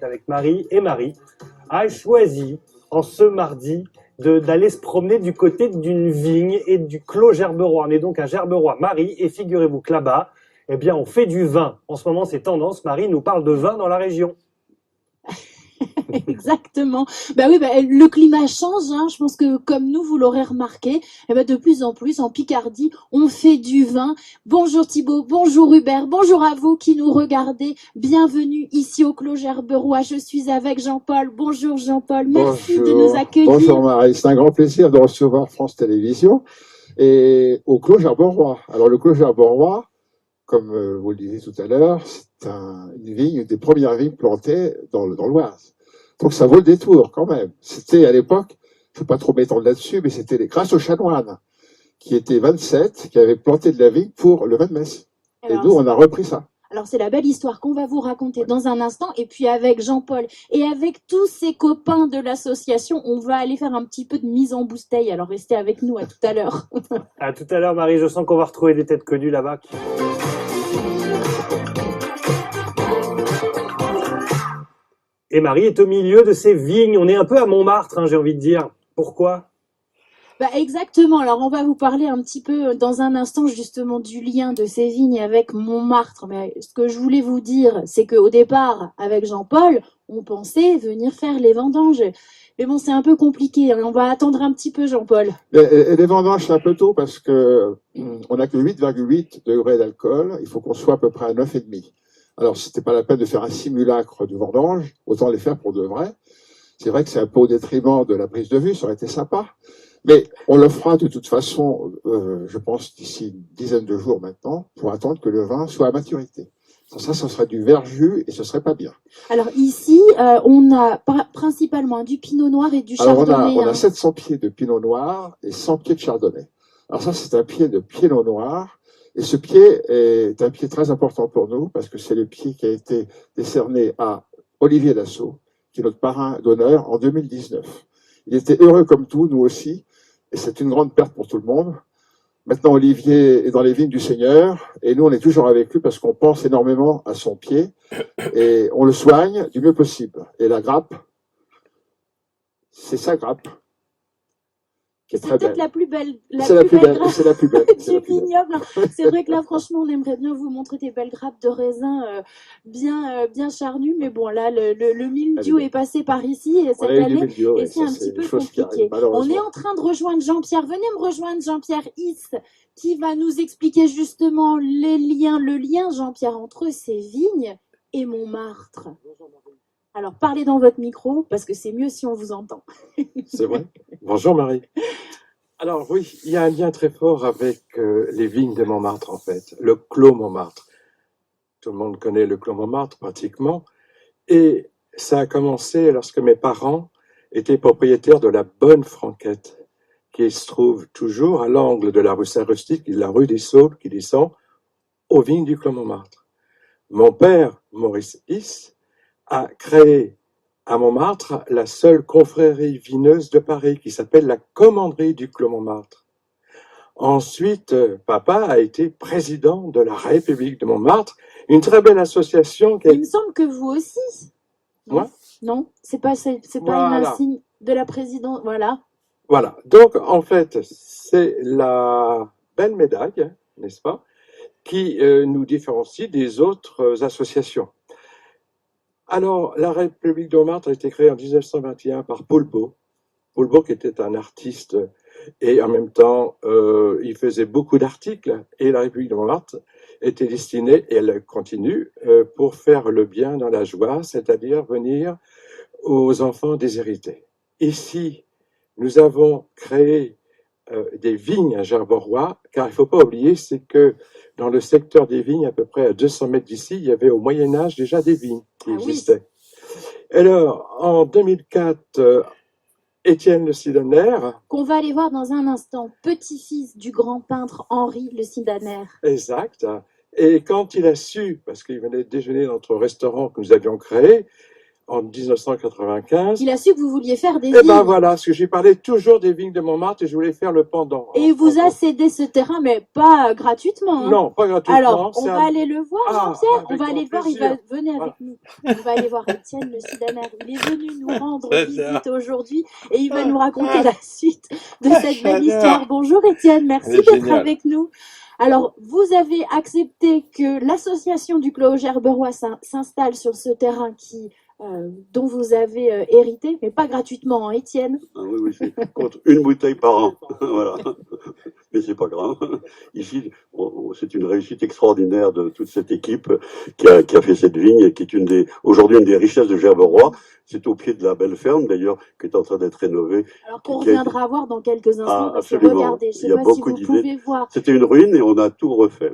avec Marie, et Marie a choisi en ce mardi d'aller se promener du côté d'une vigne et du clos Gerberoy. On est donc à Gerberoy, Marie, et figurez-vous que là-bas, eh bien, on fait du vin. En ce moment, c'est tendance. Marie nous parle de vin dans la région. Exactement. Oui, le climat change. Je pense que comme nous, vous l'aurez remarqué, de plus en plus en Picardie, on fait du vin. Bonjour Thibaut, bonjour Hubert, bonjour à vous qui nous regardez. Bienvenue ici au Clos Gerberoy. Je suis avec Jean-Paul. Bonjour Jean-Paul, merci de nous accueillir. Bonjour Marie, c'est un grand plaisir de recevoir France Télévisions et au Clos Gerberoy. Alors le Clos Gerberoy, comme vous le disiez tout à l'heure, c'est une vigne, une des premières vignes plantées dans l'Oise. Donc ça vaut le détour quand même. C'était à l'époque, je ne vais pas trop m'étendre là-dessus, mais c'était grâce aux chanoines qui étaient 27, qui avaient planté de la vigne pour le vin de messe. Et nous, on a repris ça. Alors c'est la belle histoire qu'on va vous raconter dans un instant. Et puis avec Jean-Paul et avec tous ses copains de l'association, on va aller faire un petit peu de mise en bouteille. Alors restez avec nous, à tout à l'heure. À tout à l'heure Marie, je sens qu'on va retrouver des têtes connues là-bas. Et Marie est au milieu de ces vignes. On est un peu à Montmartre, j'ai envie de dire. Pourquoi ? Exactement. Alors, on va vous parler un petit peu dans un instant justement du lien de ces vignes avec Montmartre. Mais ce que je voulais vous dire, c'est qu'au départ, avec Jean-Paul, on pensait venir faire les vendanges. Mais bon, c'est un peu compliqué. On va attendre un petit peu, Jean-Paul. Et les vendanges, c'est un peu tôt parce que on n'a que 8,8 degrés d'alcool. Il faut qu'on soit à peu près à 9,5. Alors, c'était pas la peine de faire un simulacre de vendange. Autant les faire pour de vrai. C'est vrai que c'est un peu au détriment de la prise de vue. Ça aurait été sympa. Mais on le fera de toute façon, je pense, d'ici une dizaine de jours maintenant, pour attendre que le vin soit à maturité. Sans ça, ce serait du verjus et ce serait pas bien. Alors ici, on a principalement du pinot noir et du chardonnay. Alors on a 700 pieds de pinot noir et 100 pieds de chardonnay. Alors ça, c'est un pied de pinot noir. Et ce pied est un pied très important pour nous parce que c'est le pied qui a été décerné à Olivier Dassault, qui est notre parrain d'honneur en 2019. Il était heureux comme tout, nous aussi, et c'est une grande perte pour tout le monde. Maintenant, Olivier est dans les vignes du Seigneur, et nous, on est toujours avec lui parce qu'on pense énormément à son pied, et on le soigne du mieux possible. Et la grappe, c'est sa grappe, qui est très belle. C'est peut-être la plus belle. C'est la plus belle, c'est la plus belle. Du vignoble. C'est vrai que là, franchement, on aimerait bien vous montrer des belles grappes de raisin bien charnues, mais bon, là, le mildiou est passé par ici cette année, et c'est un petit peu compliqué. On est en train de rejoindre Jean-Pierre. Venez me rejoindre, Jean-Pierre Is, qui va nous expliquer justement le lien, Jean-Pierre, entre ces vignes et Montmartre. Alors, parlez dans votre micro, parce que c'est mieux si on vous entend. C'est vrai. Bonjour Marie. Alors oui, il y a un lien très fort avec les vignes de Montmartre en fait, le Clos Montmartre. Tout le monde connaît le Clos Montmartre pratiquement. Et ça a commencé lorsque mes parents étaient propriétaires de la Bonne Franquette, qui se trouve toujours à l'angle de la rue Saint-Rustique et de la rue des Saules qui descend aux vignes du Clos Montmartre. Mon père, Maurice Is, a créé à Montmartre la seule confrérie vineuse de Paris qui s'appelle la Commanderie du Clos Montmartre. Ensuite, papa a été président de la République de Montmartre, une très belle association qui Il me semble que vous aussi. Moi ? Non, c'est pas un insigne de la présidence, voilà. Voilà, donc en fait, c'est la belle médaille, n'est-ce pas, qui nous différencie des autres associations. Alors, la République de Montmartre a été créée en 1921 par Paul Bot. Paul Bot qui était un artiste et en même temps, il faisait beaucoup d'articles et la République de Montmartre était destinée, et elle continue, pour faire le bien dans la joie, c'est-à-dire venir aux enfants déshérités. Ici, nous avons créé des vignes à Gerberoy, car il ne faut pas oublier, c'est que dans le secteur des vignes, à peu près à 200 mètres d'ici, il y avait au Moyen-Âge déjà des vignes qui existaient. Oui. Alors, en 2004, Étienne Le Sidaner, qu'on va aller voir dans un instant, petit-fils du grand peintre Henri Le Sidaner. Exact. Et quand il a su, parce qu'il venait déjeuner dans notre restaurant que nous avions créé, en 1995. Il a su que vous vouliez faire des Eh vignes. ben voilà, parce que j'ai parlé toujours des vignes de Montmartre et je voulais faire le pendant. Et il vous a cédé ce terrain, mais pas gratuitement. Hein. Non, pas gratuitement. Alors, on va aller le voir, Jean-Pierre. On va aller le voir. Venez avec nous. On va aller voir Étienne Le Sidaner. Il est venu nous rendre visite aujourd'hui et il va nous raconter la suite de cette belle histoire. Bonjour Étienne, merci d'être avec nous. Alors, vous avez accepté que l'association du Clos Gerberoy s'installe sur ce terrain dont vous avez hérité, mais pas gratuitement, hein, Étienne. Ah oui, oui, c'est contre une bouteille par an. Voilà. Mais c'est pas grave. Ici, c'est une réussite extraordinaire de toute cette équipe qui a fait cette vigne et qui est aujourd'hui une des richesses de Gerberoy. C'est au pied de la belle ferme, d'ailleurs, qui est en train d'être rénovée. Alors qu'on reviendra voir dans quelques instants, parce que regardez, je ne sais pas si vous pouvez voir. C'était une ruine et on a tout refait.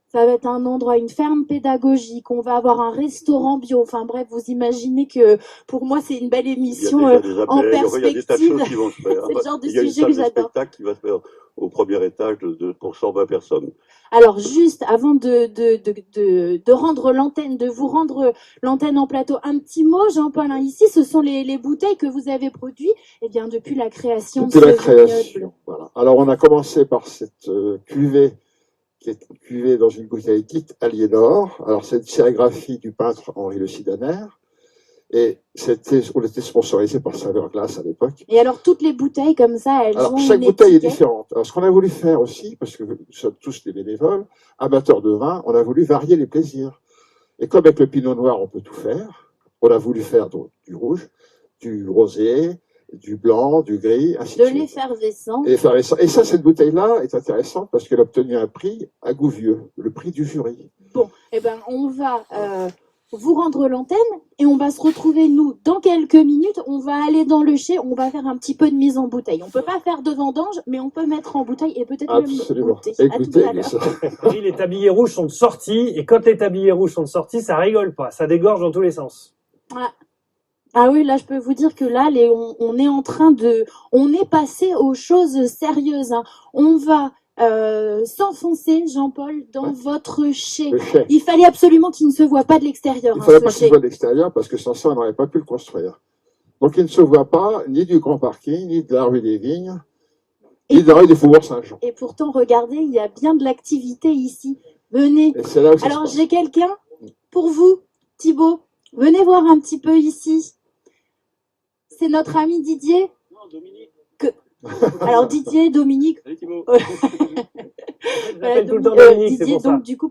Ça va être un endroit, une ferme pédagogique, on va avoir un restaurant bio. Enfin bref, vous imaginez que pour moi, c'est une belle émission en perspective. Il y a des tas de choses qui vont se faire. C'est le genre de il y a sujet que j'adore. Il y a une salle de spectacle qui va se faire au premier étage pour 120 personnes. Alors juste avant de rendre l'antenne, de vous rendre l'antenne en plateau, un petit mot, Jean-Paul, ici, ce sont les bouteilles que vous avez produites depuis la création de ce vignoble. Voilà. Alors on a commencé par cette cuvée qui est cuvée dans une bouteille dite Aliénor. Alors c'est une sérigraphie du peintre Henri Le Sidaner. Et on était sponsorisé par Saveur Glace à l'époque. Et alors, toutes les bouteilles comme ça, elles ont chaque une bouteille étiquette. est différente. Alors, ce qu'on a voulu faire aussi, parce que nous sommes tous des bénévoles, amateurs de vin, on a voulu varier les plaisirs. Et comme avec le pinot noir, on peut tout faire, on a voulu faire donc, du rouge, du rosé, du blanc, du gris, ainsi de suite. L'effervescent. Et ça, cette bouteille-là est intéressante parce qu'elle a obtenu un prix à Gouvieux, le prix du jury. Bon, eh ben, on va vous rendre l'antenne et on va se retrouver, nous, dans quelques minutes. On va aller dans le chai, on va faire un petit peu de mise en bouteille. On peut pas faire de vendange, mais on peut mettre en bouteille et peut-être même goûter. Écoutez, les tabliers rouges sont sortis et quand les tabliers rouges sont sortis, ça rigole pas, ça dégorge dans tous les sens. Ah oui, là, je peux vous dire que là, on est en train on est passé aux choses sérieuses. Hein. On va s'enfoncer, Jean-Paul, dans votre chai. Il fallait absolument qu'il ne se voit pas de l'extérieur. Il ne fallait pas qu'il se voit de l'extérieur parce que sans ça, on n'aurait pas pu le construire. Donc, il ne se voit pas ni du Grand Parking, ni de la rue des Vignes, ni de la rue des Faubourgs Saint-Jean. Et pourtant, regardez, il y a bien de l'activité ici. Venez. Alors, j'ai quelqu'un pour vous, Thibaut. Venez voir un petit peu ici. C'est notre ami Didier. Non, Dominique. Alors Didier, Dominique. Salut Thibaut. Voilà, tout le temps Dominique, Didier, c'est pour donc du coup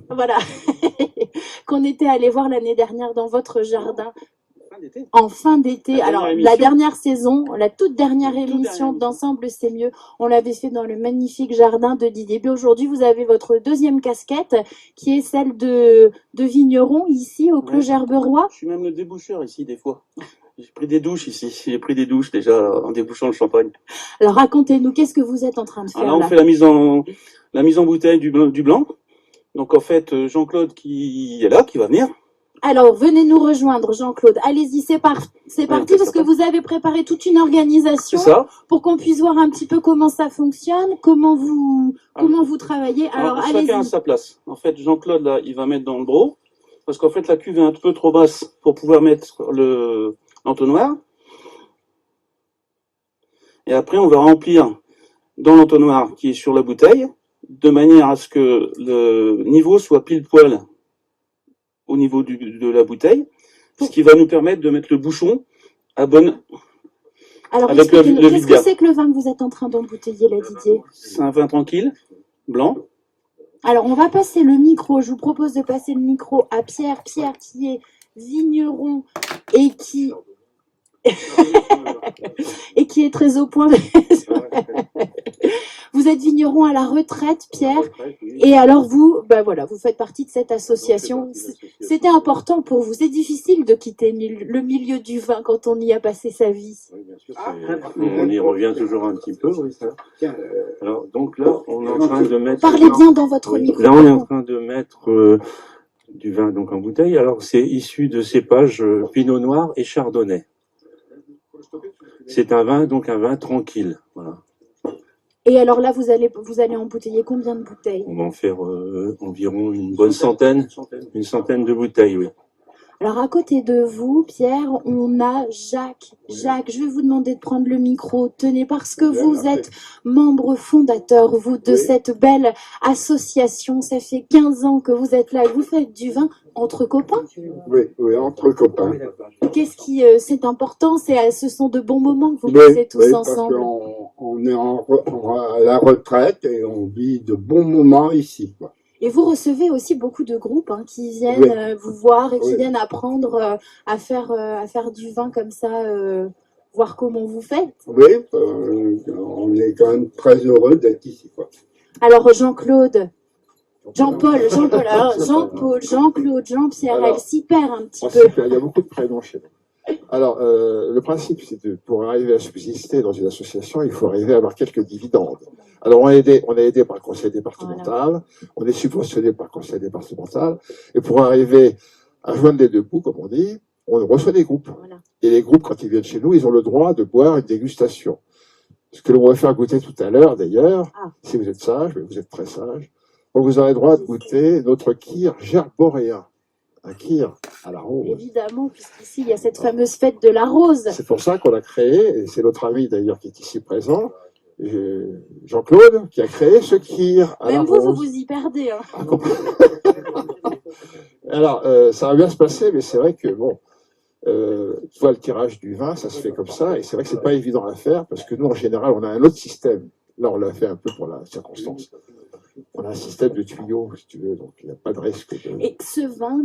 voilà, qu'on était allé voir l'année dernière dans votre jardin. En fin d'été. Alors la dernière saison, la toute dernière émission d'Ensemble c'est mieux, on l'avait fait dans le magnifique jardin de Didier. Puis aujourd'hui, vous avez votre deuxième casquette qui est celle de vigneron ici au Clos Gerberoy. Je suis même le déboucheur ici des fois. J'ai pris des douches ici. J'ai pris des douches déjà en débouchant le champagne. Alors racontez-nous, qu'est-ce que vous êtes en train de faire là? On fait la mise en bouteille du blanc. Donc en fait, Jean-Claude qui est là, qui va venir. Alors, venez nous rejoindre, Jean-Claude. Allez-y, c'est parti parce que vous avez préparé toute une organisation pour qu'on puisse voir un petit peu comment ça fonctionne, comment vous travaillez. Alors, allez-y. Chacun à sa place. En fait, Jean-Claude, là, il va mettre dans le broc, parce qu'en fait, la cuve est un peu trop basse pour pouvoir mettre l'entonnoir. Et après, on va remplir dans l'entonnoir qui est sur la bouteille, de manière à ce que le niveau soit pile poil au niveau de la bouteille, ce qui va nous permettre de mettre le bouchon à bonne... Alors, qu'est-ce que c'est que le vin que vous êtes en train d'embouteiller, là, Didier? C'est un vin tranquille, blanc. Alors, on va passer le micro. Je vous propose de passer le micro à Pierre. Pierre qui est vigneron et qui... et qui est très au point. Vous êtes vigneron à la retraite, Pierre, et alors vous, vous faites partie de cette association. C'était important pour vous. C'est difficile de quitter le milieu du vin quand on y a passé sa vie. Oui, bien sûr. On y revient toujours un petit peu, oui, ça. Alors, donc là, on est en train de mettre... Parlez bien dans votre micro. Là, on est en train de mettre du vin donc en bouteille. Alors, c'est issu de cépages Pinot Noir et Chardonnay. C'est un vin tranquille, voilà. Et alors là, vous allez embouteiller combien de bouteilles? On va en faire environ une bonne centaine, de bouteilles, oui. Alors, à côté de vous, Pierre, on a Jacques. Jacques, je vais vous demander de prendre le micro. Tenez, parce que vous êtes membre fondateur, vous, de cette belle association. Ça fait 15 ans que vous êtes là et vous faites du vin entre copains. Oui, entre copains. Qu'est-ce qui, c'est important, ce sont de bons moments que vous passez tous ensemble. Parce qu'on est à la retraite et on vit de bons moments ici, quoi. Et vous recevez aussi beaucoup de groupes qui viennent vous voir et qui viennent apprendre à faire du vin comme ça, voir comment vous faites. Oui, on est quand même très heureux d'être ici, quoi. Alors Jean-Claude, Jean-Paul, Jean-Claude, Jean-Pierre, elle s'y perd un petit peu. Il y a beaucoup de prénoms chez nous. Alors, le principe, c'est que pour arriver à subsister dans une association, il faut arriver à avoir quelques dividendes. Alors, on est aidé par le conseil départemental, on est subventionné par le conseil départemental, et pour arriver à joindre les deux bouts, comme on dit, on reçoit des groupes. Voilà. Et les groupes, quand ils viennent chez nous, ils ont le droit de boire une dégustation. Ce que l'on va faire goûter tout à l'heure, d'ailleurs, si vous êtes sage, mais vous êtes très sage, vous aurez le droit de goûter notre kir gerboréen. Un kir à la rose. Évidemment, puisqu'ici, il y a cette fameuse fête de la rose. C'est pour ça qu'on l'a créé, et c'est notre ami d'ailleurs qui est ici présent, Jean-Claude, qui a créé ce kir à la rose. Même vous vous y perdez. Alors, ça va bien se passer, mais c'est vrai que, bon, tu vois, le tirage du vin, ça se fait comme ça, et c'est vrai que c'est pas évident à faire, parce que nous, en général, on a un autre système. Là, on l'a fait un peu pour la circonstance. On a un système de tuyaux, si tu veux, donc il n'y a pas de risque. Et ce vin,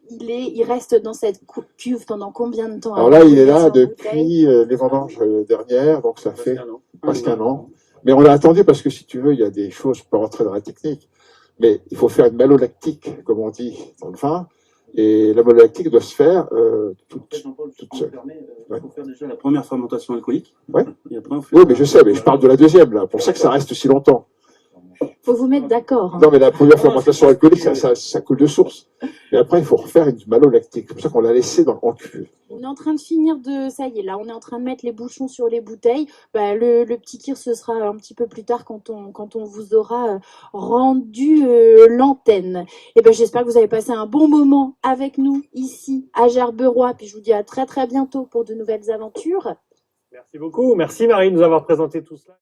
il reste dans cette cuve pendant combien de temps? Alors là, il est là depuis les vendanges dernières, donc ça fait presque un an. Mais on l'a attendu parce que, si tu veux, il y a des choses, je peux rentrer dans la technique, mais il faut faire une malolactique, comme on dit dans le vin, et la malolactique doit se faire toute seule. Il faut faire déjà la première fermentation alcoolique. Ouais. Et après, on fait Oui, mais je sais, mais je parle de la deuxième, là, pour ça que ça reste si longtemps. Faut vous mettre d'accord. Non, mais la première fermentation alcoolique, ça coule de source. Mais après, il faut refaire une malolactique. C'est pour ça qu'on l'a laissé en cuve. On est en train de finir ça y est, là, on est en train de mettre les bouchons sur les bouteilles. Le petit kir, ce sera un petit peu plus tard quand on vous aura rendu l'antenne. Et ben, j'espère que vous avez passé un bon moment avec nous ici à Gerberoy. Puis je vous dis à très très bientôt pour de nouvelles aventures. Merci beaucoup. Merci Marie de nous avoir présenté tout cela.